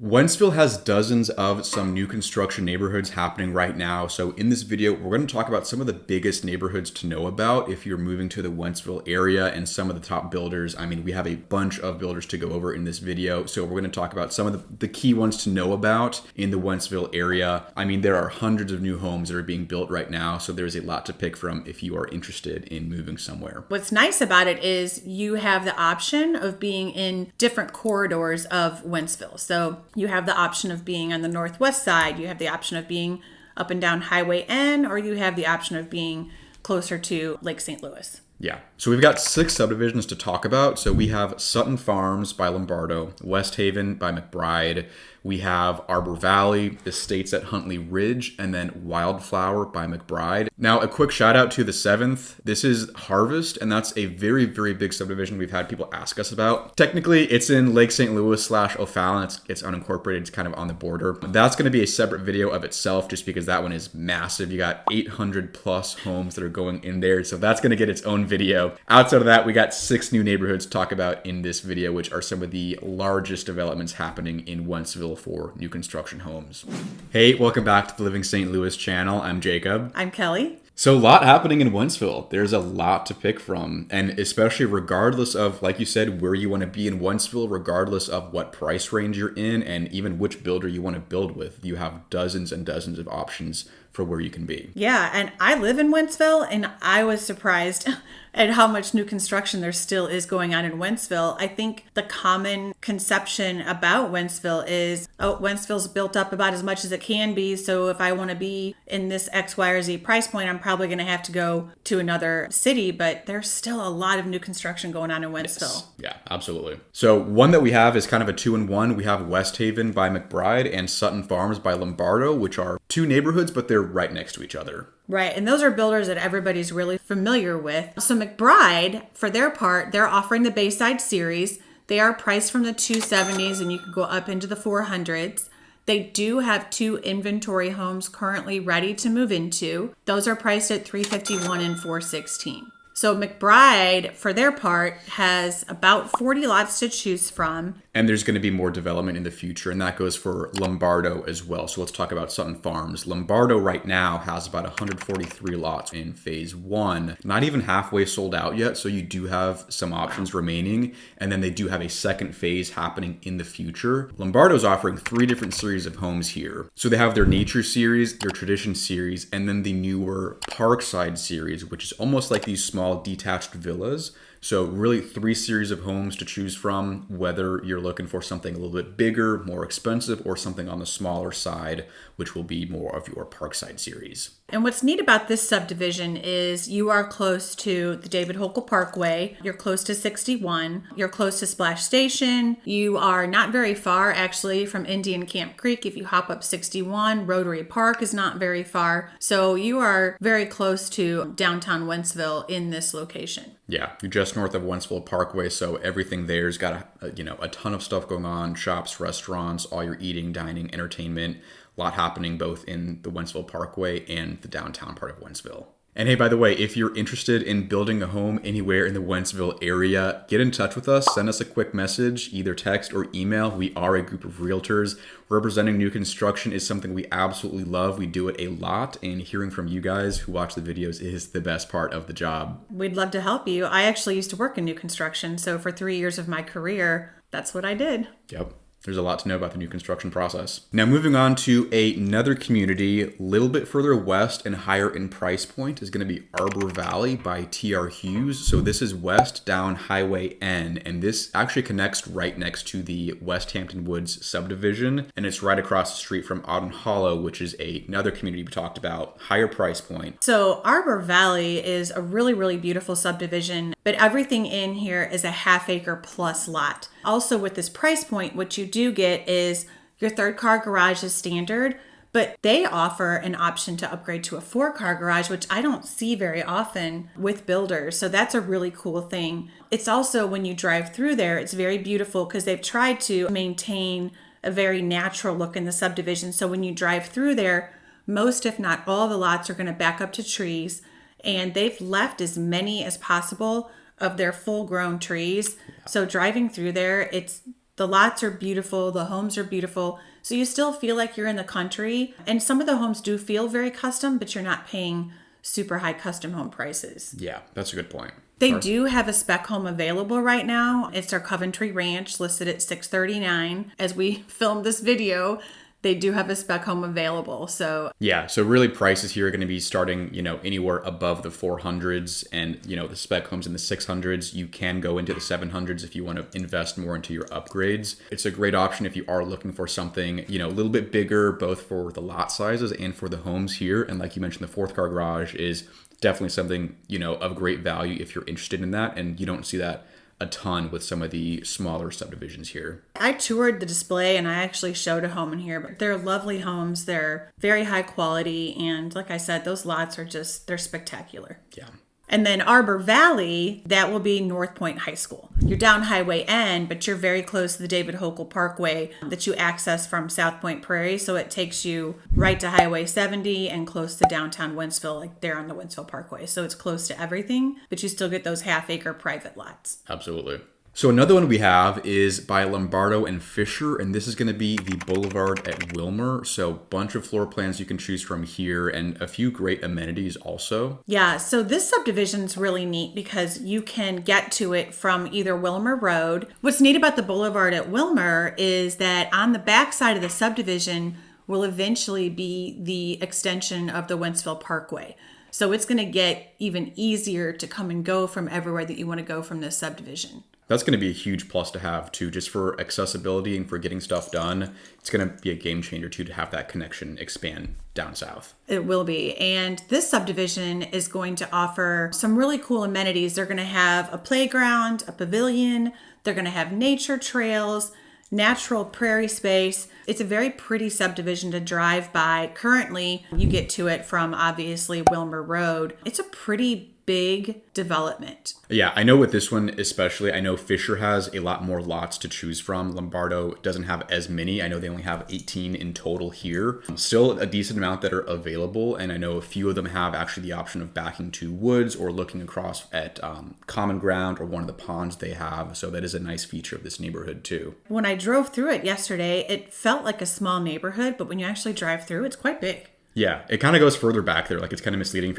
Wentzville has dozens of some new construction neighborhoods happening right now. So in this video, we're going to talk about some of the biggest neighborhoods to know about if you're moving to the Wentzville area and some of the top builders. I mean, we have a bunch of builders to go over in this video. So we're going to talk about some of the key ones to know about in the Wentzville area. I mean, there are hundreds of new homes that are being built right now. So there's a lot to pick from if you are interested in moving somewhere. What's nice about it is you have the option of being in different corridors of Wentzville. So you have the option of being on the northwest side, you have the option of being up and down Highway N, or you have the option of being closer to Lake St. Louis. Yeah. So we've got 6 subdivisions to talk about. So we have Sutton Farms by Lombardo, Westhaven by McBride. We have Arbor Valley, Estates at Huntleigh Ridge, and then Wildflower by McBride. Now, a quick shout out to the 7th. This is Harvest, and that's a very, very big subdivision we've had people ask us about. Technically, it's in Lake St. Louis / O'Fallon. It's unincorporated. It's kind of on the border. That's going to be a separate video of itself just because that one is massive. You got 800 plus homes that are going in there. So that's going to get its own video. Outside of that, we got 6 new neighborhoods to talk about in this video, which are some of the largest developments happening in Wentzville for new construction homes. Hey, welcome back to the Living St. Louis channel. I'm Jacob. I'm Kelly. So a lot happening in Wentzville. There's a lot to pick from, and especially regardless of, like you said, where you want to be in Wentzville, regardless of what price range you're in, and even which builder you want to build with, you have dozens and dozens of options for where you can be. Yeah, and I live in Wentzville, and I was surprised at how much new construction there still is going on in Wentzville. I think the common conception about Wentzville is, oh, Wentzville's built up about as much as it can be, so if I want to be in this X, Y, or Z price point, I'm probably going to have to go to another city, but there's still a lot of new construction going on in Wentzville. Yes. Yeah, absolutely. So one that we have is kind of a 2-in-1. We have Westhaven by McBride and Sutton Farms by Lombardo, which are 2 neighborhoods, but they're right next to each other. Right, and those are builders that everybody's really familiar with. So McBride, for their part, they're offering the Bayside series. They are priced from the 270s, and you can go up into the 400s. They do have 2 inventory homes currently ready to move into. Those are priced at $351 and $416. So McBride, for their part, has about 40 lots to choose from. And there's going to be more development in the future, and that goes for Lombardo as well. So let's talk about Sutton Farms. Lombardo right now has about 143 lots in phase 1. Not even halfway sold out yet, so you do have some options remaining. And then they do have a second phase happening in the future. Lombardo's offering 3 different series of homes here. So they have their Nature series, their Tradition series, and then the newer Parkside series, which is almost like these small detached villas. So really 3 series of homes to choose from, whether you're looking for something a little bit bigger, more expensive, or something on the smaller side, which will be more of your Parkside series. And what's neat about this subdivision is you are close to the David Hochul Parkway, you're close to 61, you're close to Splash Station, you are not very far actually from Indian Camp Creek. If you hop up 61, Rotary Park is not very far. So you are very close to downtown Wentzville in this location. Yeah, you're just north of Wentzville Parkway, so everything there's got a ton of stuff going on, shops, restaurants, all your eating, dining, entertainment, a lot happening both in the Wentzville Parkway and the downtown part of Wentzville. And hey, by the way, if you're interested in building a home anywhere in the Wentzville area, get in touch with us. Send us a quick message, either text or email. We are a group of realtors. Representing new construction is something we absolutely love. We do it a lot, and hearing from you guys who watch the videos is the best part of the job. We'd love to help you. I actually used to work in new construction, so for 3 years of my career, that's what I did. Yep. There's a lot to know about the new construction process. Now moving on to another community, a little bit further west and higher in price point is going to be Arbor Valley by TR Hughes. So this is west down Highway N, and this actually connects right next to the West Hampton Woods subdivision, and it's right across the street from Auden Hollow, which is another community we talked about, higher price point. So Arbor Valley is a really, really beautiful subdivision, but everything in here is a half-acre plus lot. Also with this price point, what you do get is your 3rd-car garage is standard, but they offer an option to upgrade to a 4-car garage, which I don't see very often with builders. So that's a really cool thing. It's also, when you drive through there, it's very beautiful because they've tried to maintain a very natural look in the subdivision. So when you drive through there, most, if not all, the lots are going to back up to trees, and they've left as many as possible of their full-grown trees. Yeah. So driving through there, it's The lots are beautiful, the homes are beautiful, so you still feel like you're in the country. And some of the homes do feel very custom, but you're not paying super high custom home prices. Yeah, that's a good point. They do have a spec home available right now. It's our Coventry Ranch, listed at $639. As we filmed this video, they do have a spec home available. So yeah, so really prices here are going to be starting, anywhere above the 400s, and, the spec homes in the 600s. You can go into the 700s if you want to invest more into your upgrades. It's a great option if you are looking for something, a little bit bigger, both for the lot sizes and for the homes here. And like you mentioned, the fourth car garage is definitely something, of great value if you're interested in that. And you don't see that a ton with some of the smaller subdivisions here. I toured the display and I actually showed a home in here, but they're lovely homes. They're very high quality. And like I said, those lots are they're spectacular. Yeah. And then Arbor Valley, that will be North Point High School. You're down Highway N, but you're very close to the David Hochul Parkway that you access from South Point Prairie. So it takes you right to Highway 70 and close to downtown Wentzville, like there on the Wentzville Parkway. So it's close to everything, but you still get those half-acre private lots. Absolutely. So another one we have is by Lombardo and Fischer, and this is going to be the Boulevard at Wilmer. So bunch of floor plans you can choose from here and a few great amenities also. Yeah, so this subdivision is really neat because you can get to it from either Wilmer Road. What's neat about the Boulevard at Wilmer is that on the back side of the subdivision will eventually be the extension of the Wentzville Parkway. So it's going to get even easier to come and go from everywhere that you want to go from this subdivision. That's going to be a huge plus to have too, just for accessibility and for getting stuff done. It's going to be a game changer too to have that connection expand down south. It will be. And this subdivision is going to offer some really cool amenities. They're going to have a playground, a pavilion. They're going to have nature trails, natural prairie space. It's a very pretty subdivision to drive by. Currently, you get to it from obviously Wilmer Road. It's a pretty big development. Yeah, I know with this one especially, I know Fischer has a lot more lots to choose from. Lombardo doesn't have as many. I know they only have 18 in total here. Still a decent amount that are available, and I know a few of them have actually the option of backing to woods or looking across at common ground or one of the ponds they have. So that is a nice feature of this neighborhood too. When I drove through it yesterday, it felt like a small neighborhood, but when you actually drive through, it's quite big. Yeah, it kind of goes further back there. Like it's kind of misleading if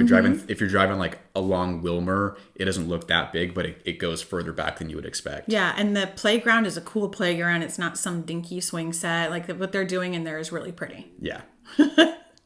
you're driving like along Wilmer, it doesn't look that big, but it goes further back than you would expect. Yeah, and the playground is a cool playground. It's not some dinky swing set. Like what they're doing in there is really pretty. Yeah.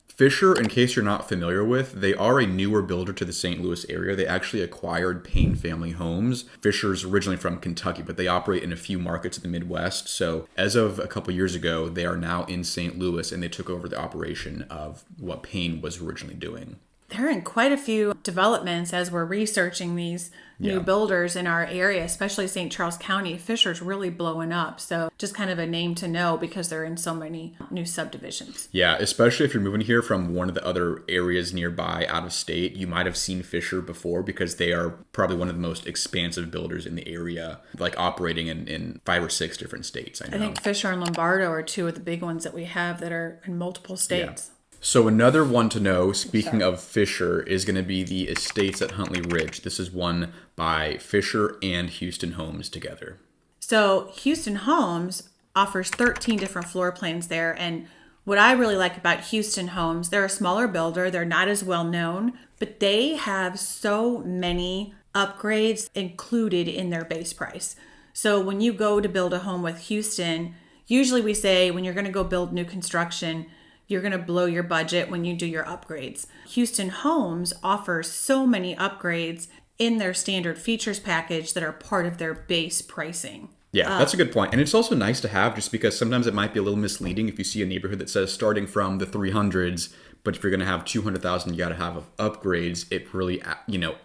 Fischer, in case you're not familiar with, they are a newer builder to the St. Louis area. They actually acquired Payne Family Homes. Fischer's originally from Kentucky, but they operate in a few markets in the Midwest. So as of a couple years ago, they are now in St. Louis, and they took over the operation of what Payne was originally doing. They're in quite a few developments as we're researching these new builders in our area, especially St. Charles County. Fischer's really blowing up. So just kind of a name to know because they're in so many new subdivisions. Yeah, especially if you're moving here from one of the other areas nearby out of state, you might have seen Fischer before because they are probably one of the most expansive builders in the area, like operating in 5 or 6 different states. I think Fischer and Lombardo are two of the big ones that we have that are in multiple states. Yeah. So another one to know, speaking of Fischer, is going to be the estates at Huntleigh Ridge. This is one by Fischer and Houston Homes together. So Houston Homes offers 13 different floor plans there. And what I really like about Houston Homes, they're a smaller builder. They're not as well known, but they have so many upgrades included in their base price. So when you go to build a home with Houston, usually we say when you're going to go build new construction, you're going to blow your budget when you do your upgrades. Houston Homes offers so many upgrades in their standard features package that are part of their base pricing. Yeah, that's a good point. And it's also nice to have just because sometimes it might be a little misleading if you see a neighborhood that says starting from the 300s, but if you're going to have 200,000 you got to have upgrades, it really,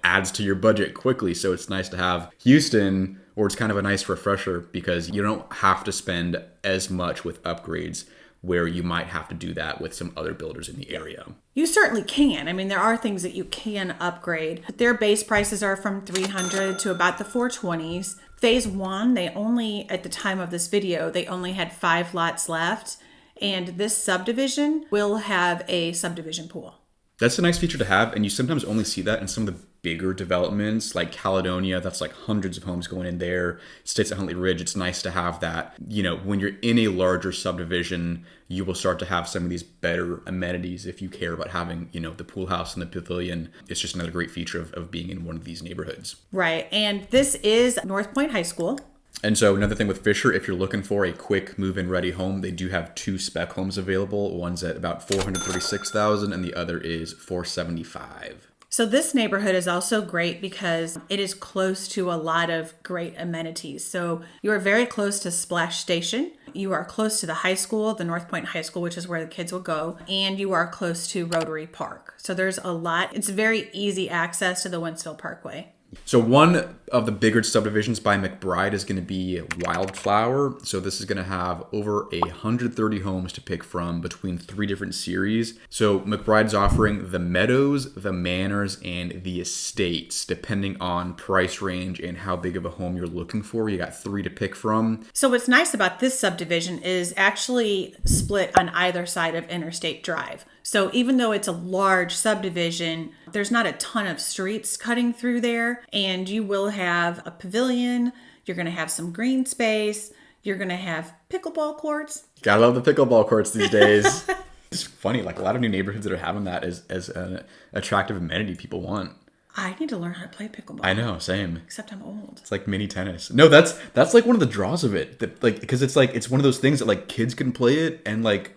adds to your budget quickly. So it's nice to have Houston, or it's kind of a nice refresher because you don't have to spend as much with upgrades where you might have to do that with some other builders in the area. You certainly can. I mean, there are things that you can upgrade. Their base prices are from $300 to about the $420s. Phase 1, they only, at the time of this video, they only had 5 lots left. And this subdivision will have a subdivision pool. That's a nice feature to have, and you sometimes only see that in some of the bigger developments like Caledonia, that's like hundreds of homes going in there. States at Huntleigh Ridge, it's nice to have that. When you're in a larger subdivision, you will start to have some of these better amenities if you care about having, the pool house and the pavilion. It's just another great feature of being in one of these neighborhoods. Right. And this is North Point High School. And so another thing with Fischer, if you're looking for a quick move-in ready home, they do have 2 spec homes available. One's at about $436,000 and the other is $475,000. So this neighborhood is also great because it is close to a lot of great amenities. So you are very close to Splash Station. You are close to the high school, the North Point High School, which is where the kids will go. And you are close to Rotary Park. So there's a lot. It's very easy access to the Wentzville Parkway. So one of the bigger subdivisions by McBride is going to be Wildflower. So this is going to have over 130 homes to pick from between 3 different series. So McBride's offering the Meadows, the Manors, and the Estates, depending on price range and how big of a home you're looking for. You got 3 to pick from. So what's nice about this subdivision is actually split on either side of Interstate Drive. So even though it's a large subdivision, there's not a ton of streets cutting through there, and you will have a pavilion, you're going to have some green space, you're going to have pickleball courts. Gotta love the pickleball courts these days. It's funny, like a lot of new neighborhoods that are having that as an attractive amenity people want. I need to learn how to play pickleball. I know, same. Except I'm old. It's like mini tennis. No, that's like one of the draws of it. That, like, because it's one of those things that like kids can play it and like,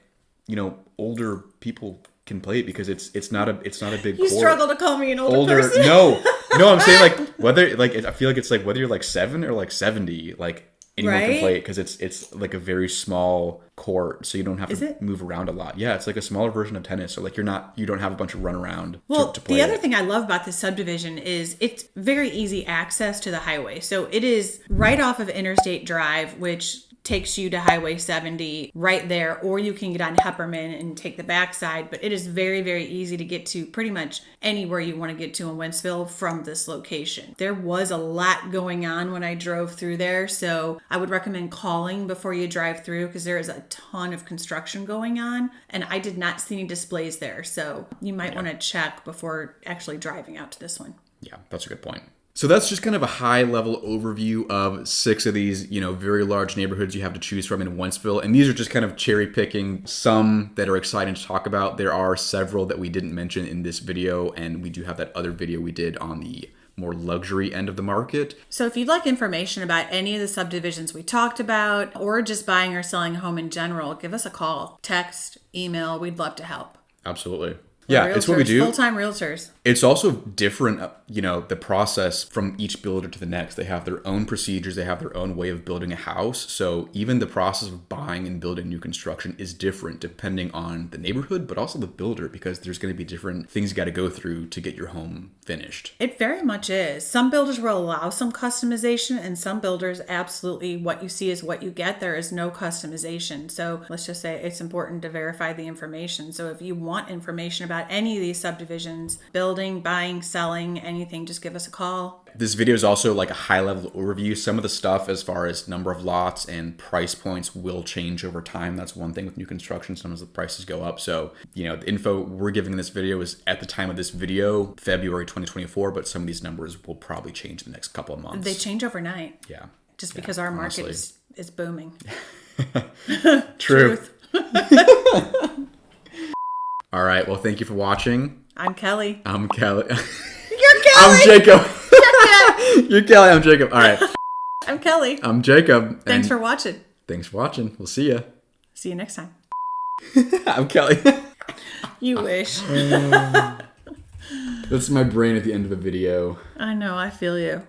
older people can play it because it's not a big You court. struggle to call me an older person. No, I'm saying like whether like I feel like it's like whether you're like 7 or like 70, like anyone can play it because it's like a very small court, so you don't have to move around a lot. Yeah, it's like a smaller version of tennis, so like you don't have a bunch of run around to play. The other thing I love about this subdivision is it's very easy access to the highway. So it is right off of Interstate Drive, which takes you to Highway 70 right there, or you can get on Hepperman and take the backside. But it is very, very easy to get to pretty much anywhere you want to get to in Wentzville from this location. There was a lot going on when I drove through there, so I would recommend calling before you drive through because there is a ton of construction going on, and I did not see any displays there. So you might want to check before actually driving out to this one. Yeah, that's a good point. So that's just kind of a high-level overview of 6 of these, very large neighborhoods you have to choose from in Wentzville. And these are just kind of cherry-picking some that are exciting to talk about. There are several that we didn't mention in this video, and we do have that other video we did on the more luxury end of the market. So if you'd like information about any of the subdivisions we talked about, or just buying or selling a home in general, give us a call, text, email. We'd love to help. Absolutely. Yeah, it's what we do. Full-time realtors. It's also different, the process from each builder to the next. They have their own procedures. They have their own way of building a house. So even the process of buying and building new construction is different depending on the neighborhood, but also the builder, because there's going to be different things you got to go through to get your home finished. It very much is. Some builders will allow some customization, and some builders absolutely what you see is what you get. There is no customization. So let's just say it's important to verify the information. So if you want information about any of these subdivisions, building, buying, selling, anything, just give us a call. This video is also like a high-level overview. Some of the stuff as far as number of lots and price points will change over time. That's one thing with new construction. Sometimes the prices go up. So, the info we're giving in this video is at the time of this video, February 2024, but some of these numbers will probably change in the next couple of months. They change overnight. Yeah. Just because our market is booming. Truth. All right. Well, thank you for watching. I'm Kelly. I'm Kelly. You're Kelly. I'm Jacob. You're Kelly. I'm Jacob. All right. I'm Kelly. I'm Jacob. Thanks for watching. Thanks for watching. We'll see you. See you next time. I'm Kelly. You wish. That's my brain at the end of the video. I know. I feel you.